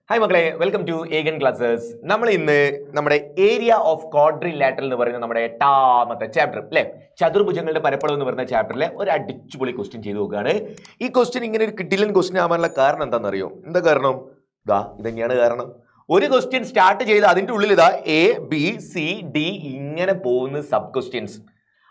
Hi മക്കളെ, welcome to ഏഗൻ classes. നമ്മൾ ഇന്ന് നമ്മുടെ ഏരിയ ഓഫ് ക്വാഡ്രിലാറ്ററൽ എന്ന് പറയുന്ന നമ്മുടെ എട്ടാമത്തെ ചാപ്റ്റർ അല്ലെ, ചതുർഭുജങ്ങളുടെ പരപ്പളവ് എന്ന് പറയുന്ന ചാപ്റ്ററിലെ ഒരു അടിച്ചുപൊളി ക്വസ്റ്റ്യൻ ചെയ്ത് നോക്കുകയാണ്. ഈ ക്വസ്റ്റ്യൻ ഇങ്ങനെ ഒരു കിഡിലൻ ക്വസ്റ്റ്യൻ ആവാനുള്ള കാരണം എന്താണെന്നറിയോ? എന്താ കാരണം? ഇതന്നെയാണ് കാരണം. ഒരു ക്വസ്റ്റ്യൻ സ്റ്റാർട്ട് ചെയ്ത് അതിൻ്റെ ഉള്ളിൽ എ ബി സി ഡി ഇങ്ങനെ പോകുന്ന സബ് ക്വസ്റ്റ്യൻസ്.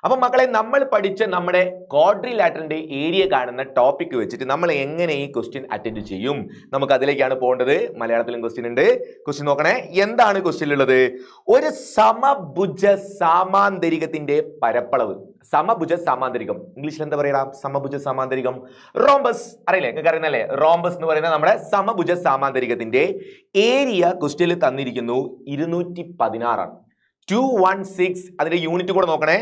അപ്പൊ മക്കളെ, നമ്മൾ പഠിച്ച നമ്മുടെ ക്വാഡ്രിലാറ്ററിന്റെ ഏരിയ കാണുന്ന ടോപ്പിക് വെച്ചിട്ട് നമ്മൾ എങ്ങനെ ഈ ക്വസ്റ്റ്യൻ അറ്റൻഡ് ചെയ്യും, നമുക്ക് അതിലേക്കാണ് പോകേണ്ടത്. മലയാളത്തിലും ക്വസ്റ്റ്യൻ ഉണ്ട്. ക്വസ്റ്റ്യൻ നോക്കണേ, എന്താണ് ക്വസ്റ്റ്യനിലുള്ളത്? ഒരു സമഭുജ സാമാന്തരികത്തിന്റെ പരപ്പളവ്. സമഭുജ സാമാന്തരികം ഇംഗ്ലീഷിൽ എന്താ പറയാ? സമഭുജ സാമാന്തരികം, റോംബസ്. അറിയില്ലേ? നിങ്ങൾക്ക് അറിയുന്നല്ലേ? റോംബസ് എന്ന് പറയുന്ന നമ്മുടെ സമഭുജ സാമാന്തരികത്തിന്റെ ഏരിയ ക്വസ്റ്റ്യനിൽ തന്നിരിക്കുന്നു 216 216. അതിന്റെ യൂണിറ്റ് കൂടെ നോക്കണേ.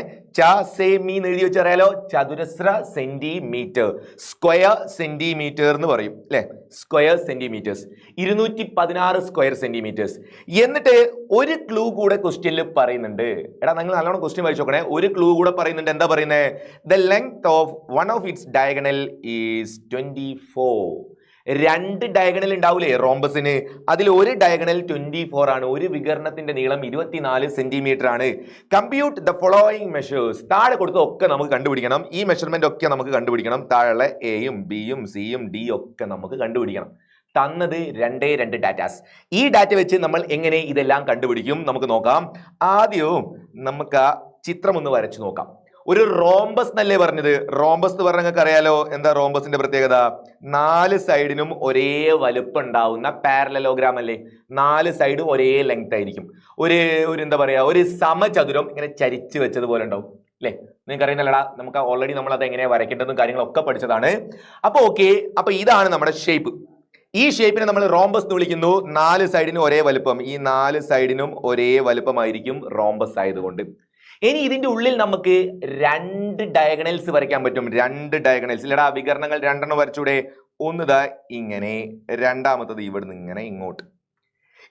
മീ എഴുതി വെച്ചറിയാലോ, ചതുരശ്ര സെന്റിമീറ്റർ, സ്ക്വയർ സെന്റിമീറ്റർ എന്ന് പറയും അല്ലെ, സ്ക്വയർ സെന്റിമീറ്റേഴ്സ്, 216 സ്ക്വയർ സെന്റിമീറ്റേഴ്സ്. എന്നിട്ട് ഒരു ക്ലൂ കൂടെ ക്വസ്റ്റ്യനിൽ പറയുന്നുണ്ട്. എടാ, നിങ്ങൾ നല്ലോണം ക്വസ്റ്റ്യൻ വായിച്ചു നോക്കണേ. ഒരു ക്ലൂ കൂടെ പറയുന്നുണ്ട്. എന്താ പറയുന്നത്? The length of one of its diagonal is 24. രണ്ട് ഡയഗണൽ ഉണ്ടാവൂലേ റോംബസിന്? അതിൽ ഒരു ഡയഗണൽ 24 ആണ്. ഒരു വികരണത്തിന്റെ നീളം 24 സെന്റിമീറ്റർ ആണ്. Compute the following measures. താഴെ കൊടുത്തൊക്കെ നമുക്ക് കണ്ടുപിടിക്കണം. ഈ മെഷർമെന്റ് ഒക്കെ നമുക്ക് കണ്ടുപിടിക്കണം. താഴെ എയും ബിയും സിയും ഡി ഒക്കെ നമുക്ക് കണ്ടുപിടിക്കണം. തന്നത് രണ്ട് ഡാറ്റാസ്. ഈ ഡാറ്റ വെച്ച് നമ്മൾ എങ്ങനെ ഇതെല്ലാം കണ്ടുപിടിക്കും നമുക്ക് നോക്കാം. ആദ്യവും നമുക്ക് ആ ചിത്രം ഒന്ന് വരച്ചു നോക്കാം. ഒരു റോംബസ് എന്നല്ലേ പറഞ്ഞത്? റോംബസ് എന്ന് പറഞ്ഞാൽ നിങ്ങൾക്ക് അറിയാലോ എന്താ റോംബസിന്റെ പ്രത്യേകത? 4 സൈഡിനും ഒരേ വലുപ്പം ഉണ്ടാവുന്ന പാരലലോഗ്രാം അല്ലേ? 4 സൈഡും ഒരേ ലെങ്ത് ആയിരിക്കും. ഒരു എന്താ പറയാ, ഒരു സമചതുരം ഇങ്ങനെ ചരിച്ചു വെച്ചതുപോലെ ഉണ്ടാവും അല്ലേ? നിങ്ങൾക്ക് അറിയുന്നല്ലടാ, നമുക്ക് ഓൾറെഡി നമ്മൾ അത് എങ്ങനെയാ വരയ്ക്കേണ്ടതും കാര്യങ്ങളൊക്കെ പഠിച്ചതാണ്. അപ്പൊ ഓക്കെ, അപ്പൊ ഇതാണ് നമ്മുടെ ഷേപ്പ്. ഈ ഷേപ്പിനെ നമ്മൾ റോംബസ് എന്ന് വിളിക്കുന്നു. 4 സൈഡിനും ഒരേ വലുപ്പം. ഈ 4 സൈഡിനും ഒരേ വലുപ്പമായിരിക്കും റോംബസ് ആയതുകൊണ്ട്. ഇനി ഇതിന്റെ ഉള്ളിൽ നമുക്ക് 2 ഡയഗണൽസ് വരയ്ക്കാൻ പറ്റും. 2 ഡയഗണൽസ് ഇല്ലടാ, വികരണങ്ങൾ 2 വരച്ചൂടെ? ഒന്നിതാ ഇങ്ങനെ, രണ്ടാമത്തത് ഇവിടുന്ന് ഇങ്ങനെ ഇങ്ങോട്ട്.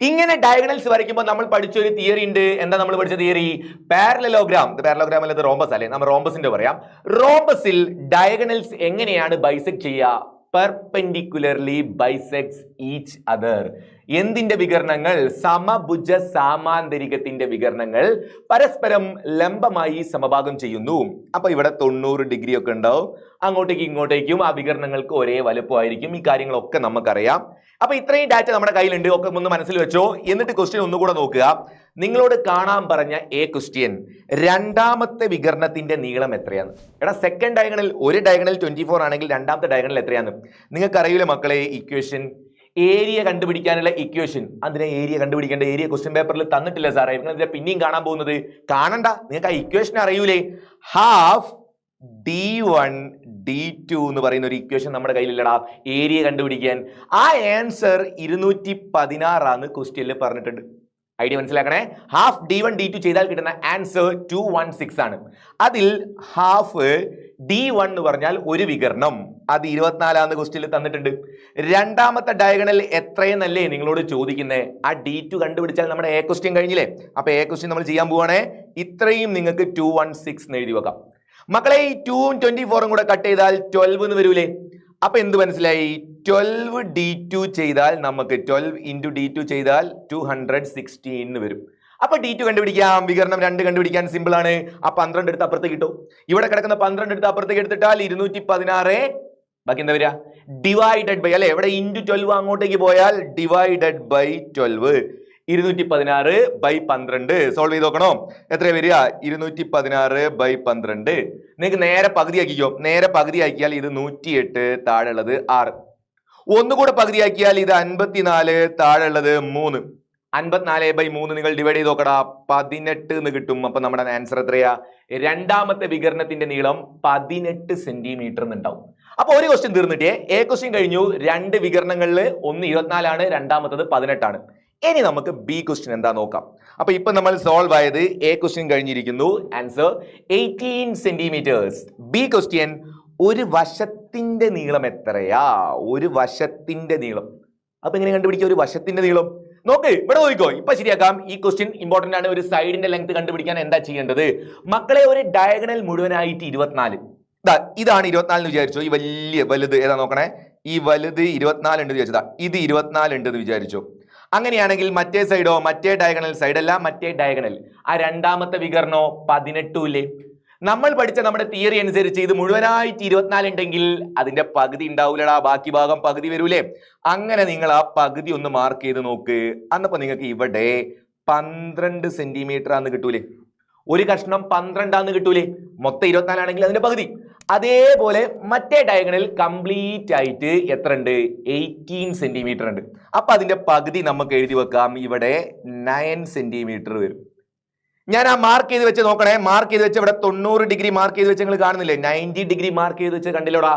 ഇങ്ങനെ ഡയഗണൽസ് വരയ്ക്കുമ്പോൾ നമ്മൾ പഠിച്ചൊരു തിയറി ഉണ്ട്. എന്താ നമ്മൾ പഠിച്ച തിയറി? പാരലലോഗ്രാം. പാരലലോഗ്രാം അല്ലത് റോംബസ് അല്ലേ? നമ്മൾ റോംബസിന്റെ പറയാം. റോംബസിൽ ഡയഗണൽസ് എങ്ങനെയാണ് ബൈസെക്ട് ചെയ്യുക? Perpendicularly bisects each other. എന്തിന്റെ വികരണങ്ങൾ? സമഭുജ സാമാന്തരികത്തിന്റെ വികരണങ്ങൾ പരസ്പരം ലംബമായി സമഭാഗം ചെയ്യുന്നു. അപ്പൊ ഇവിടെ 90 ഡിഗ്രി ഒക്കെ ഉണ്ടാവും. അങ്ങോട്ടേക്കും ഇങ്ങോട്ടേക്കും ആ വികരണങ്ങൾക്ക് ഒരേ വലുപ്പമായിരിക്കും. ഈ കാര്യങ്ങളൊക്കെ നമുക്കറിയാം. അപ്പൊ ഇത്രയും ഡാറ്റ നമ്മുടെ കയ്യിലുണ്ട്. ഒക്കെ ഒന്ന് മനസ്സിൽ വെച്ചോ. എന്നിട്ട് ക്വസ്റ്റ്യൻ ഒന്നുകൂടെ നോക്കുക. നിങ്ങളോട് കാണാൻ പറഞ്ഞ ക്വസ്റ്റ്യൻ, രണ്ടാമത്തെ വികരണത്തിന്റെ നീളം എത്രയാണ്? എടാ, സെക്കൻഡ് ഡയഗണൽ, ഒരു ഡയഗണൽ 24 ആണെങ്കിൽ രണ്ടാമത്തെ ഡയഗണൽ എത്രയാണ്? നിങ്ങൾക്ക് അറിയില്ല മക്കളെ ഇക്വേഷൻ? ഏരിയ കണ്ടുപിടിക്കാനുള്ള ഇക്വേഷൻ. അതിനെ ഏരിയ കണ്ടുപിടിക്കേണ്ട ഏരിയ ക്വസ്റ്റ്യൻ പേപ്പറിൽ തന്നിട്ടില്ല സാറേ. നിങ്ങൾ ഇതിനെ പിന്നെയും കാണാൻ പോകുന്നത്. കാണണ്ട, നിങ്ങൾക്ക് ആ ഇക്വേഷൻ അറിയൂലേ? ഹാഫ് d1 d2 എന്ന് പറയുന്ന ഒരു ഇക്വേഷൻ നമ്മുടെ കയ്യിലില്ലടാ ഏരിയ കണ്ടുപിടിക്കാൻ. ആ ആൻസർ 216 ആണ് ക്വസ്റ്റ്യനിൽ പറഞ്ഞിട്ടുണ്ട്. ഐഡിയ മനസ്സിലാക്കണേ. ഹാഫ് d1 d2 ചെയ്താൽ കിട്ടുന്ന ആൻസർ 216 ആണ്. അതിൽ ഹാഫ് d1 എന്ന് പറഞ്ഞാൽ ഒരു വികരണം, അത് 24 ക്വസ്റ്റ്യനിൽ തന്നിട്ടുണ്ട്. രണ്ടാമത്തെ ഡയഗണൽ എത്രയെന്നല്ലേ നിങ്ങളോട് ചോദിക്കുന്നത്? ആ d2 കണ്ടുപിടിച്ചാൽ നമ്മുടെ ക്വസ്റ്റ്യൻ കഴിഞ്ഞില്ലേ? അപ്പൊ ക്വസ്റ്റ്യൻ നമ്മൾ ചെയ്യാൻ പോവാണേ. ഇത്രയും നിങ്ങൾക്ക് 216 എന്ന് എഴുതി വെക്കാം. മക്കളെ, ഈ 2ഉം 24ഉം കൂടെ കട്ട് ചെയ്താൽ 12 എന്ന് വരൂലേ? അപ്പൊ എന്ത് മനസ്സിലായി? 12 d2 ചെയ്താൽ നമുക്ക് 12 into d2 ചെയ്താൽ 216 എന്ന് വരും. അപ്പൊ d2 കണ്ടുപിടിക്കാം. വികരണം 2 കണ്ടുപിടിക്കാൻ സിമ്പിൾ ആണ്. ആ 12 എടുത്ത് അപ്പുറത്തേക്ക് കിട്ടും. ഇവിടെ കിടക്കുന്ന 12 എടുത്ത് അപ്പുറത്തേക്ക് എടുത്തിട്ടാൽ 216. ബാക്കി എന്താ വരിക? ഡിവൈഡഡ് ബൈ അല്ലെ? ഇവിടെ ഇൻറ്റു 12 അങ്ങോട്ടേക്ക് പോയാൽ ഡിവൈഡഡ് ബൈ 12. 216 by 12 സോൾവ് ചെയ്ത് നോക്കണോ? എത്ര വരിക? 216 by 12. നിങ്ങൾക്ക് നേരെ പകുതി ആക്കിക്കോ. നേരെ പകുതി ആക്കിയാൽ ഇത് 108, താഴെ ഉള്ളത് 6. ഒന്നുകൂടെ പകുതി ആക്കിയാൽ ഇത് 54, താഴെ ഉള്ളത് 3. 54 by 3 നിങ്ങൾ ഡിവൈഡ് ചെയ്ത് നോക്കടാ, 18 എന്ന് കിട്ടും. അപ്പൊ നമ്മുടെ ആൻസർ എത്രയാ? രണ്ടാമത്തെ വികരണത്തിന്റെ നീളം 18 സെന്റിമീറ്റർ എന്നുണ്ടാവും. അപ്പൊ ഒരു ക്വസ്റ്റ്യൻ തീർന്നിട്ടേ. ക്വസ്റ്റ്യൻ കഴിഞ്ഞു. 2 വികരണങ്ങളിൽ ഒന്ന് 24 ആണ്, രണ്ടാമത്തത് 18 ആണ്. ഇനി നമുക്ക് ബി ക്വസ്റ്റ്യൻ എന്താ നോക്കാം. അപ്പൊ ഇപ്പൊ നമ്മൾ സോൾവ് ആയത് ക്വസ്റ്റ്യൻ കഴിഞ്ഞിരിക്കുന്നു. Answer 18 centimetres. ബി ക്വസ്റ്റ്യൻ, ഒരു വശത്തിന്റെ നീളം എത്രയാ? ഒരു വശത്തിന്റെ നീളം. അപ്പൊ എങ്ങനെ കണ്ടുപിടിക്കുക ഒരു വശത്തിന്റെ നീളം? നോക്ക്, ഇവിടെ നോക്കിക്കോ. ഇപ്പൊ ശരിയാക്കാം. ഈ ക്വസ്റ്റ്യൻ ഇമ്പോർട്ടന്റ് ആണ്. ഒരു സൈഡിന്റെ ലെങ്ത് കണ്ടുപിടിക്കാൻ എന്താ ചെയ്യേണ്ടത്? മക്കളെ, ഒരു ഡയഗണൽ മുഴുവനായിട്ട് 24. ഇതാണ് 24 എന്ന് വിചാരിച്ചോ. ഈ വലിയ വലുത് ഏതാ നോക്കണേ? ഈ വലുത് 24 ഉണ്ട് വിചാരിച്ചതാ, ഇത് 24 ഉണ്ട് എന്ന് വിചാരിച്ചു. അങ്ങനെയാണെങ്കിൽ മറ്റേ സൈഡോ, മറ്റേ ഡയഗണൽ സൈഡ് അല്ല, മറ്റേ ഡയഗണൽ ആ രണ്ടാമത്തെ വികരണോ 18 ഇല്ലേ? നമ്മൾ പഠിച്ച നമ്മുടെ തിയറി അനുസരിച്ച് ഇത് മുഴുവനായിട്ട് 24 ഉണ്ടെങ്കിൽ അതിന്റെ പകുതി ഉണ്ടാവൂലടാ, ബാക്കി ഭാഗം പകുതി വരൂലേ? അങ്ങനെ നിങ്ങൾ ആ പകുതി ഒന്ന് മാർക്ക് ചെയ്ത് നോക്ക്. അന്നപ്പോ നിങ്ങൾക്ക് ഇവിടെ 12 സെന്റിമീറ്റർ ആന്ന് കിട്ടൂലേ? ഒരു കഷ്ണം 12 ആന്ന് കിട്ടൂലേ? മൊത്തം 24 ആണെങ്കിൽ അതിന്റെ പകുതി. അതേപോലെ മറ്റേ ഡയഗണൽ കംപ്ലീറ്റ് ആയിട്ട് എത്ര ഉണ്ട്? 18 സെന്റിമീറ്റർ ഉണ്ട്. അപ്പൊ അതിന്റെ പകുതി നമുക്ക് എഴുതി വെക്കാം, ഇവിടെ 9 സെന്റിമീറ്റർ വരും. ഞാൻ ആ മാർക്ക് ചെയ്ത് വെച്ച് നോക്കണേ. മാർക്ക് ചെയ്ത് വെച്ച് ഇവിടെ 90 ഡിഗ്രി മാർക്ക് ചെയ്ത് വെച്ച് നിങ്ങൾ കാണുന്നില്ലേ? 90 ഡിഗ്രി മാർക്ക് ചെയ്ത് വെച്ച് കണ്ടില്ലോടാ.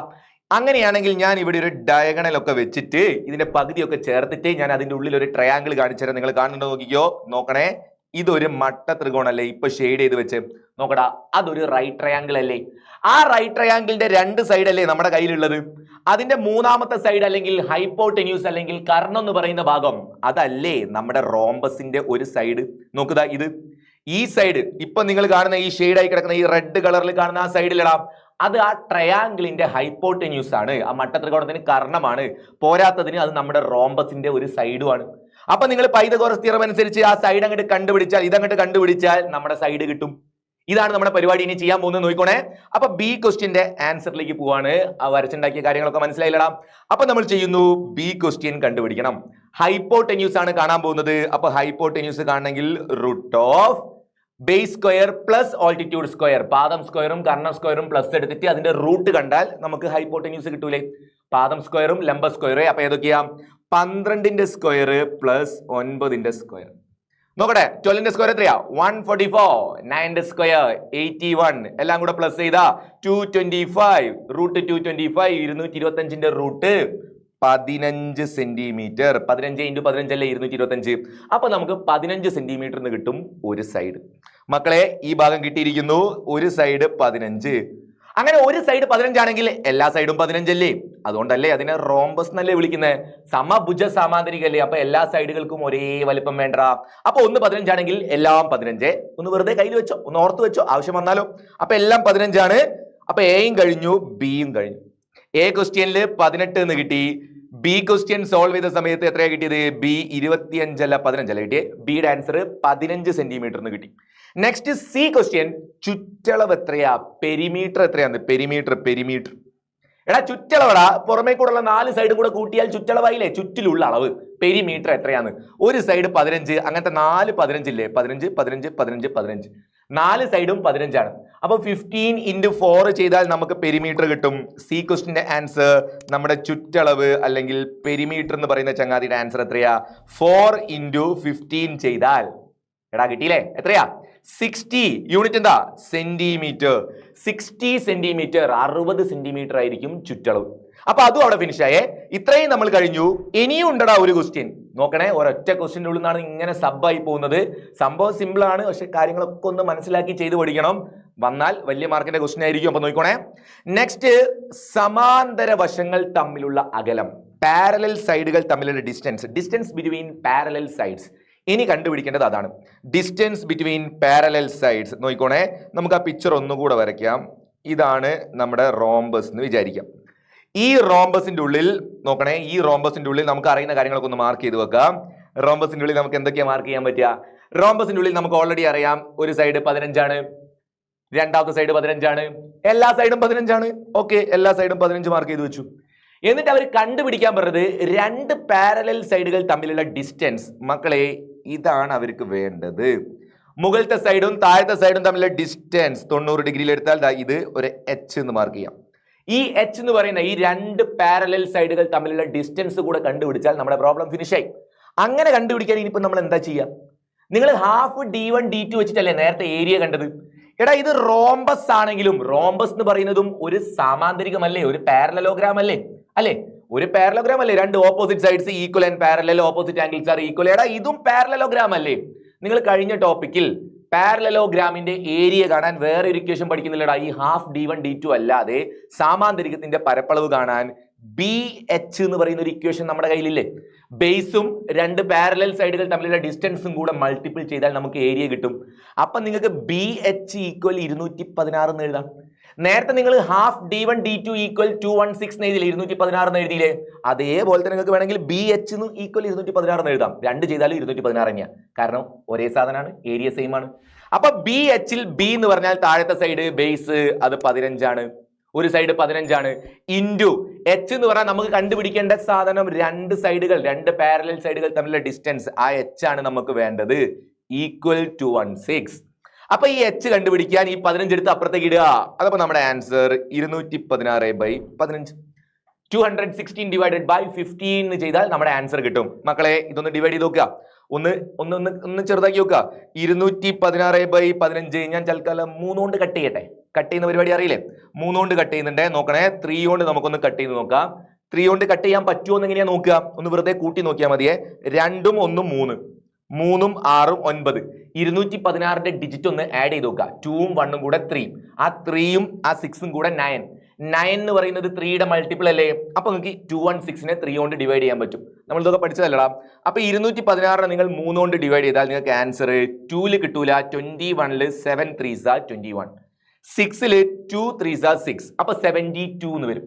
അങ്ങനെയാണെങ്കിൽ ഞാൻ ഇവിടെ ഒരു ഡയഗണൽ ഒക്കെ വെച്ചിട്ട് ഇതിന്റെ പകുതിയൊക്കെ ചേർത്തിട്ട് ഞാൻ അതിന്റെ ഉള്ളിൽ ഒരു ട്രയാങ്കിൾ കാണിച്ചു തരാം. നിങ്ങൾ കാണുന്നുണ്ടോ നോക്കിക്കോ. നോക്കണേ, ഇതൊരു മട്ട ത്രികോണല്ലേ? ഇപ്പൊ ഷെയ്ഡ് ചെയ്ത് വെച്ച് നോക്കടാ, അതൊരു റൈറ്റ് ട്രയാങ്കിൾ അല്ലേ? ആ റൈറ്റ് ട്രയാങ്കിളിന്റെ രണ്ട് സൈഡ് അല്ലേ നമ്മുടെ കയ്യിലുള്ളത്? അതിന്റെ മൂന്നാമത്തെ സൈഡ് അല്ലെങ്കിൽ ഹൈപ്പോടെന്യൂസ് അല്ലെങ്കിൽ കർണം എന്ന് പറയുന്ന ഭാഗം, അതല്ലേ നമ്മുടെ റോംബസിന്റെ ഒരു സൈഡ്? നോക്കുക, ഇത് ഈ സൈഡ് ഇപ്പൊ നിങ്ങൾ കാണുന്ന ഈ ഷെയ്ഡ് ആയി കിടക്കുന്ന ഈ റെഡ് കളറിൽ കാണുന്ന ആ സൈഡിലിടാം, അത് ആ ട്രയാങ്കിളിന്റെ ഹൈപ്പോടെന്യൂസ് ആണ്, ആ മട്ടത്രികോണത്തിന് കർണമാണ്. പോരാത്തതിന് അത് നമ്മുടെ റോംബസിന്റെ ഒരു സൈഡുമാണ്. അപ്പൊ നിങ്ങൾ പൈതഗോറസ് തിയറം അനുസരിച്ച് ആ സൈഡ് അങ്ങോട്ട് കണ്ടുപിടിച്ചാൽ, ഇതങ്ങോട്ട് കണ്ടുപിടിച്ചാൽ നമ്മുടെ സൈഡ് കിട്ടും. ഇതാണ് നമ്മുടെ പരിപാടി ഇനി ചെയ്യാൻ പോകുന്നത്. നോക്കിക്കോണേ. അപ്പൊ ബി ക്വസ്റ്റ്യന്റെ ആൻസറിലേക്ക് പോവാണ്. ആ വരച്ചുണ്ടാക്കിയ കാര്യങ്ങളൊക്കെ മനസ്സിലായില്ലടാ. അപ്പൊ നമ്മൾ ചെയ്യുന്നു, ബി ക്വസ്റ്റ്യൻ കണ്ടുപിടിക്കണം. ഹൈപ്പോടെന്യൂസ് ആണ് കാണാൻ പോകുന്നത്. അപ്പൊ ഹൈപ്പോടെന്യൂസ് കാണണമെങ്കിൽ root of base square plus altitude square, പാദം സ്ക്വയറും കർണ സ്ക്വയറും പ്ലസ് എടുത്തിട്ട് അതിന്റെ റൂട്ട് കണ്ടാൽ നമുക്ക് ഹൈപ്പോടെന്യൂസ് കിട്ടൂലേ? പാദം സ്ക്വയറും ലംബ സ്ക്വയറും. അപ്പൊ ഏതൊക്കെയാ? 12ന്റെ സ്ക്വയർ പ്ലസ് 9ന്റെ സ്ക്വയർ. നോക്കട്ടെ, 12ന്റെ സ്ക്വയർ എത്രയാ? 144. 9ന്റെ സ്ക്വയർ 81. എല്ലാം കൂടെ പ്ലസ് ചെയ്താ 225. Root 225 225ന്റെ root 15 centimetre. 15 × 15 അല്ലേ 225. അപ്പൊ നമുക്ക് 15 സെന്റിമീറ്ററിന് കിട്ടും ഒരു സൈഡ്. മക്കളെ, ഈ ഭാഗം കിട്ടിയിരിക്കുന്നു. ഒരു സൈഡ് 15. അങ്ങനെ ഒരു സൈഡ് 15 ആണെങ്കിൽ എല്ലാ സൈഡും 15 അല്ലേ? അതുകൊണ്ടല്ലേ അതിനെ റോംബസ് എന്നല്ലേ വിളിക്കുന്നത്? സമഭുജ സമാന്തരികല്ലേ? അപ്പൊ എല്ലാ സൈഡുകൾക്കും ഒരേ വലിപ്പം വേണ്ട. അപ്പൊ ഒന്ന് 15 ആണെങ്കിൽ എല്ലാം 15. ഒന്ന് വെറുതെ കയ്യിൽ വെച്ചോ, ഒന്ന് ഓർത്ത് വെച്ചോ, ആവശ്യം വന്നാലോ. അപ്പൊ എല്ലാം 15 ആണ്. അപ്പൊ എയും കഴിഞ്ഞു, ബിയും കഴിഞ്ഞു. എ ക്വസ്റ്റ്യനിൽ 18 എന്ന് കിട്ടി. ബി ക്വസ്റ്റ്യൻ സോൾവ് ചെയ്ത സമയത്ത് എത്രയാ കിട്ടിയത്? ബി 25 അല്ല 15 അല്ല കിട്ടിയേ. ബിയുടെ ആൻസർ 15 സെന്റിമീറ്ററിന് കിട്ടി. നെക്സ്റ്റ് സി ക്വസ്റ്റ്യൻ, ചുറ്റളവ് എത്രയാ? പെരിമീറ്റർ എത്രയാന്ന്? പെരിമീറ്റർ. എടാ ചുറ്റളവടാ, പുറമേ കൂടെയുള്ള 4 സൈഡും കൂടെ കൂട്ടിയാൽ ചുറ്റളവായില്ലേ? ചുറ്റിലുള്ള അളവ്. പെരിമീറ്റർ എത്രയാന്ന്? ഒരു സൈഡ് 15, അങ്ങനത്തെ 4 15 ഇല്ലേ? 15 15 15 15. 4 സൈഡും 15 ആണ്. അപ്പൊ 15 × 4 ചെയ്താൽ നമുക്ക് പെരിമീറ്റർ കിട്ടും. സി ക്വസ്റ്റിന്റെ ആൻസർ, നമ്മുടെ ചുറ്റളവ് അല്ലെങ്കിൽ പെരിമീറ്റർ എന്ന് പറയുന്ന ചങ്ങാതിയുടെ ആൻസർ എത്രയാ? 4 × 15 ചെയ്താൽ എടാ കിട്ടിയില്ലേ? എത്രയാ? 60. യൂണിറ്റ് എന്താ? സെന്റിമീറ്റർ. 60 സെന്റിമീറ്റർ, 60 സെന്റിമീറ്റർ ആയിരിക്കും ചുറ്റളവ്. അപ്പൊ അതും അവിടെ ഫിനിഷ് ആയേ. ഇത്രയും നമ്മൾ കഴിഞ്ഞു. ഇനിയും ഉണ്ടടാ ഒരു ക്വസ്റ്റ്യൻ. നോക്കണേ, ഒരൊറ്റ ക്വസ്റ്റ്യൻ്റെ ഉള്ളിൽ നിന്നാണ് ഇങ്ങനെ സബ്ബായി പോകുന്നത്. സംഭവം സിമ്പിൾ ആണ്, പക്ഷെ കാര്യങ്ങളൊക്കെ ഒന്ന് മനസ്സിലാക്കി ചെയ്ത് പഠിക്കണം. വന്നാൽ വലിയ മാർക്കിന്റെ ക്വസ്റ്റ്യൻ ആയിരിക്കും. അപ്പൊ നോക്കിക്കോണേ. നെക്സ്റ്റ്, സമാന്തര വശങ്ങൾ തമ്മിലുള്ള അകലം, പാരലൽ സൈഡുകൾ തമ്മിലുള്ള ഡിസ്റ്റൻസ് ബിറ്റ്വീൻ പാരലൽ സൈഡ്സ്. ഇനി കണ്ടുപിടിക്കേണ്ടത് അതാണ്, ഡിസ്റ്റൻസ് ബിറ്റ്വീൻ പാരലൽ സൈഡ്സ്. നോക്കിക്കോണേ, നമുക്ക് ആ പിക്ചർ ഒന്നുകൂടെ വരയ്ക്കാം. ഇതാണ് നമ്മുടെ റോംബസ് എന്ന് വിചാരിക്കാം. ഈ റോംബസിന്റെ ഉള്ളിൽ നോക്കണേ, ഈ റോംബസിന്റെ ഉള്ളിൽ നമുക്ക് അറിയുന്ന കാര്യങ്ങളൊക്കെ ഒന്ന് മാർക്ക് ചെയ്ത് വെക്കാം. റോംബസിന്റെ ഉള്ളിൽ നമുക്ക് എന്തൊക്കെയാ മാർക്ക് ചെയ്യാൻ പറ്റുക? റോംബസിന്റെ ഉള്ളിൽ നമുക്ക് ഓൾറെഡി അറിയാം, ഒരു സൈഡ് 15 ആണ്, രണ്ടാമത്തെ സൈഡ് 15 ആണ്, എല്ലാ സൈഡും 15 ആണ്. ഓക്കെ, എല്ലാ സൈഡും 15 മാർക്ക് ചെയ്ത് വെച്ചു. എന്നിട്ട് അവർ കണ്ടുപിടിക്കാൻ പറഞ്ഞത് 2 പാരലൽ സൈഡുകൾ തമ്മിലുള്ള ഡിസ്റ്റൻസ്. മക്കളെ, ഇതാണ് അവർക്ക് വേണ്ടത്. മുകളിലത്തെ സൈഡും താഴത്തെ സൈഡും തമ്മിലുള്ള ഡിസ്റ്റൻസ് 90 ഡിഗ്രിയിൽ എടുത്താൽ ഇത് ഒരു എച്ച് എന്ന് മാർക്ക് ചെയ്യാം. ഈ എച്ച് എന്ന് പറയുന്ന ഈ 2 പാരലൽ സൈഡുകൾ തമ്മിലുള്ള ഡിസ്റ്റൻസ് കൂടെ കണ്ടുപിടിച്ചാൽ നമ്മുടെ പ്രോബ്ലം ഫിനിഷ് ആയി. അങ്ങനെ കണ്ടുപിടിക്കാൻ ഇനിയിപ്പോ നമ്മൾ എന്താ ചെയ്യുക? നിങ്ങൾ ഹാഫ് d1 d2 വെച്ചിട്ടല്ലേ നേരത്തെ ഏരിയ കണ്ടത്? എടാ, ഇത് റോംബസ് ആണെങ്കിലും റോംബസ് എന്ന് പറയുന്നതും ഒരു സാമാന്തരികമല്ലേ, ഒരു പാരലലോഗ്രാം അല്ലേ? അല്ലേ, ഒരു പാരലലോഗ്രാം അല്ലേ? 2 opposite sides equal and parallel, opposite angles are equal. എടാ, ഇതും പാരലലോഗ്രാം അല്ലേ? നിങ്ങൾ കഴിഞ്ഞ ടോപ്പിക്കിൽ പാരലലോഗ്രാമിന്റെ ഏരിയ കാണാൻ വേറെ ഒരു ഇക്വേഷൻ പഠിക്കുന്നില്ലടാ. ഈ ഹാഫ് d1 d2 അല്ലാതെ സാമാന്തരികത്തിന്റെ പരപ്പളവ് കാണാൻ BH എന്ന് പറയുന്ന ഒരു ഇക്വേഷൻ നമ്മുടെ കയ്യിലില്ലേ? ബേസും 2 പാരലൽ സൈഡുകൾ തമ്മിലുള്ള ഡിസ്റ്റൻസും കൂടെ മൾട്ടിപ്പിൾ ചെയ്താൽ നമുക്ക് ഏരിയ കിട്ടും. അപ്പൊ നിങ്ങൾക്ക് BH = 216 എന്ന് എഴുതാം. നേരത്തെ നിങ്ങൾ ഹാഫ് d1 d2 ഈക്വൽ 216 എഴുതിയില്ലേ, 216 എഴുതിയില്ലേ, അതേപോലെ തന്നെ നിങ്ങൾക്ക് വേണമെങ്കിൽ ബി എച്ച് ഈക്വൽ 216 എഴുതാം. രണ്ട് ചെയ്താലും 216 തന്നെയാണ്, കാരണം ഒരേ സാധനമാണ്, ഏരിയ സെയിം ആണ്. അപ്പൊ ബി എച്ചിൽ ബി എന്ന് പറഞ്ഞാൽ താഴത്തെ സൈഡ് ബേസ് അത് 15 ഒരു സൈഡ് 15 ഇൻറ്റു എച്ച് എന്ന് പറഞ്ഞാൽ നമുക്ക് കണ്ടുപിടിക്കേണ്ട സാധനം രണ്ട് സൈഡുകൾ, രണ്ട് പാരലൽ സൈഡുകൾ തമ്മിലുള്ള ഡിസ്റ്റൻസ്, ആ എച്ച് ആണ് നമുക്ക് വേണ്ടത്, ഈക്വൽ 216. അപ്പൊ ഈ എച്ച് കണ്ടുപിടിക്കാൻ ഈ 15 എടുത്ത് അപ്പുറത്തേക്ക് ഇടുക. അതപ്പോ നമ്മുടെ ആൻസർ 216/15, 216 ഡിവൈഡഡ് ബൈ 15 ചെയ്താൽ നമ്മുടെ ആൻസർ കിട്ടും. മക്കളെ ഇതൊന്ന് ഡിവൈഡ് ചെയ്ത് നോക്കുക, ഒന്ന് ചെറുതാക്കി നോക്കുക. 216/15 ഞാൻ തൽക്കാലം 3 കൊണ്ട് കട്ട് ചെയ്യട്ടെ. കട്ട് ചെയ്യുന്ന പരിപാടി അറിയില്ലേ, 3 കൊണ്ട് കട്ട് ചെയ്യുന്നുണ്ട്. നോക്കണേ, 3 കൊണ്ട് നമുക്കൊന്ന് കട്ട് ചെയ്ത് നോക്കാം. 3 കൊണ്ട് കട്ട് ചെയ്യാൻ പറ്റുമോ എന്ന് എങ്ങനെയാ നോക്കുക, ഒന്ന് വെറുതെ കൂട്ടി നോക്കിയാൽ മതിയെ. 2ഉം 1ഉം 3, 3ഉം 6ഉം 9. 216ന്റെ ഡിജിറ്റ് ഒന്ന് ആഡ് ചെയ്ത് നോക്കുക. 2ഉം 1ഉം കൂടെ 3, ആ 3ഉം ആ 6ഉം കൂടെ 9. 9 എന്ന് പറയുന്നത് 3യുടെ മൾട്ടിപ്പിൾ അല്ലേ, അപ്പൊ നിങ്ങൾക്ക് 216നെ 3 കൊണ്ട് ഡിവൈഡ് ചെയ്യാൻ പറ്റും. നമ്മൾ ഇതൊക്കെ പഠിച്ചതല്ലടാ. അപ്പൊ 216 നിങ്ങൾ 3 കൊണ്ട് ഡിവൈഡ് ചെയ്താൽ നിങ്ങൾക്ക് ആൻസർ 2ല് കിട്ടൂല. 21ല് 7 3s 21, 6ല് 2 3s 6, അപ്പൊ 72 എന്ന് വരും.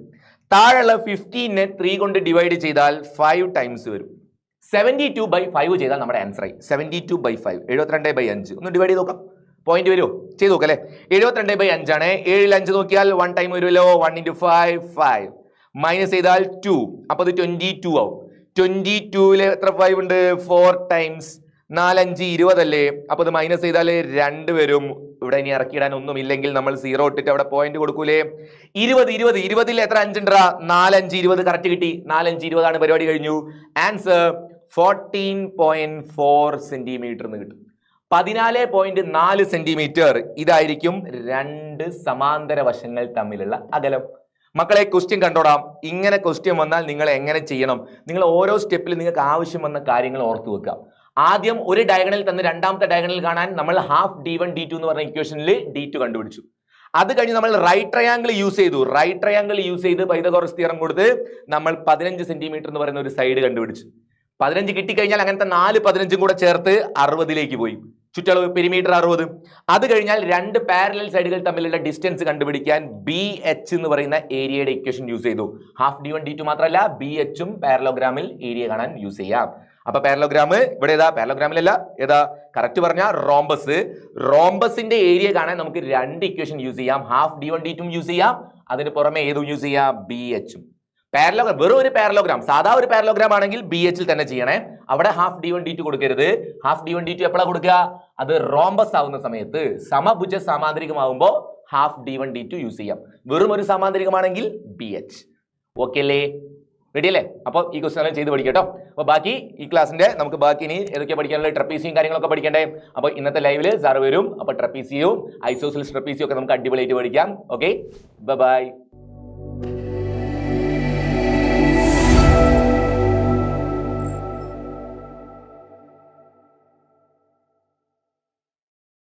താഴെയുള്ള 15നെ 3 കൊണ്ട് ഡിവൈഡ് ചെയ്താൽ 5 ടൈംസ് വരും. 72/5 ചെയ്താൽ നമ്മുടെ ആൻസർ ആയി. 72/5 72/5 ഒന്ന് ഡിവൈഡ് ചെയ്ത് നോക്കാം, പോയിന്റ് വരുമോ, ചെയ്ത് നോക്കാം അല്ലെ. 72/5 ആണ്. 7ൽ 5 നോക്കിയാൽ 1 ടൈം വരുമല്ലോ, 1 × 5 5, മൈനസ് ചെയ്താൽ 2, അപ്പൊ അത് 22 ആവും. 22ല് എത്ര 5 ഉണ്ട്, 4 ടൈംസ്, 4 5 20 അല്ലേ, അപ്പൊ അത് മൈനസ് ചെയ്താൽ 2 വരും. ഇവിടെ ഇനി ഇറക്കിയിടാൻ ഒന്നും ഇല്ലെങ്കിൽ നമ്മൾ 0 ഇട്ടിട്ട് അവിടെ പോയിന്റ് കൊടുക്കൂലേ. 20ൽ എത്ര 5 ഉണ്ടാ, 4 5 20 കറക്റ്റ് കിട്ടി. 4 5 20 ആണ്, പരിപാടി കഴിഞ്ഞു. ആൻസർ 14.4 സെന്റിമീറ്റർ എന്ന് കിട്ടും. 14.4 സെന്റിമീറ്റർ ഇതായിരിക്കും രണ്ട് സമാന്തര വശങ്ങൾ തമ്മിലുള്ള അകലം. മക്കളെ ക്വസ്റ്റ്യൻ കണ്ടോടാം. ഇങ്ങനെ ക്വസ്റ്റ്യൻ വന്നാൽ നിങ്ങൾ എങ്ങനെ ചെയ്യണം, നിങ്ങൾ ഓരോ സ്റ്റെപ്പിൽ നിങ്ങൾക്ക് ആവശ്യം വന്ന കാര്യങ്ങൾ ഓർത്തു വെക്കുക. ആദ്യം ഒരു ഡയഗണൽ തന്ന് രണ്ടാമത്തെ ഡയഗണൽ കാണാൻ നമ്മൾ ഹാഫ് d1 d2 എന്ന് പറഞ്ഞ ഇക്വേഷനിൽ d2 കണ്ടുപിടിച്ചു. അത് കഴിഞ്ഞ് നമ്മൾ റൈറ്റ് ട്രയാങ്കിൾ യൂസ് ചെയ്തു. റൈറ്റ് ട്രയാങ്കിൾ യൂസ് ചെയ്ത് പൈതഗോറസ് തിയറം കൊടുത്ത് നമ്മൾ 15 സെന്റിമീറ്റർ എന്ന് പറയുന്ന ഒരു സൈഡ് കണ്ടുപിടിച്ചു. 15 കിട്ടിക്കഴിഞ്ഞാൽ അങ്ങനത്തെ 4 15 കൂടെ ചേർത്ത് 60ലേക്ക് പോയി. ചുറ്റളവ് പെരിമീറ്റർ 60. അത് കഴിഞ്ഞാൽ രണ്ട് പാരലൽ സൈഡുകൾ തമ്മിലുള്ള ഡിസ്റ്റൻസ് കണ്ടുപിടിക്കാൻ ബി എച്ച് എന്ന് പറയുന്ന ഏരിയയുടെ ഇക്വേഷൻ യൂസ് ചെയ്തു. ഹാഫ് d1 d2 മാത്രമല്ല ബി എച്ചും പാരലോഗ്രാമിൽ ഏരിയ കാണാൻ യൂസ് ചെയ്യാം. അപ്പൊ പാരലോഗ്രാം ഇവിടെ ഏതാ, പാരലോഗ്രാമിലല്ല ഏതാ, കറക്റ്റ് പറഞ്ഞ റോംബസ്. റോംബസിന്റെ ഏരിയ കാണാൻ നമുക്ക് രണ്ട് ഇക്വേഷൻ യൂസ് ചെയ്യാം. ഹാഫ് d1 d2 യൂസ് ചെയ്യാം, അതിന് പുറമെ ഏതും യൂസ് ചെയ്യാം, ബി എച്ചും. പാരലോഗ്രാം വെറും ഒരു പാരലോഗ്രാം, സാധാ ഒരു പാരലോഗ്രാം ആണെങ്കിൽ ബി എച്ചിൽ തന്നെ ചെയ്യണേ. അവിടെ ഹാഫ് d1 d2 കൊടുക്കരുത്. ഹാഫ് d1 d2 എപ്പോഴാണ് കൊടുക്കുക, അത് റോംബസ് ആവുന്ന സമയത്ത്. സമഭുജ സാമാന്തരികമാവുമ്പോൾ ഹാഫ് d1 d2 യൂസ് ചെയ്യാം. വെറും ഒരു സാമാന്തരികമാണെങ്കിൽ ബി എച്ച്. ഓക്കെ അല്ലേ, റെഡി അല്ലേ? അപ്പോൾ ഈ ക്വസ്റ്റൻ ചെയ്ത് പഠിക്കട്ടോ. അപ്പോൾ ബാക്കി ഈ ക്ലാസ്സിന്റെ നമുക്ക് ബാക്കി ഇനി ഏതൊക്കെ പഠിക്കാനുള്ള ട്രപ്പീസിയും കാര്യങ്ങളൊക്കെ പഠിക്കണ്ടേ. അപ്പോൾ ഇന്നത്തെ ലൈവില് സാർ വരും. അപ്പോൾ ട്രപ്പീസിയും ഐസോസിൽസ് ട്രപ്പീസിയും ഒക്കെ നമുക്ക് അടിപൊളിയായിട്ട് പഠിക്കാം. Okay, by.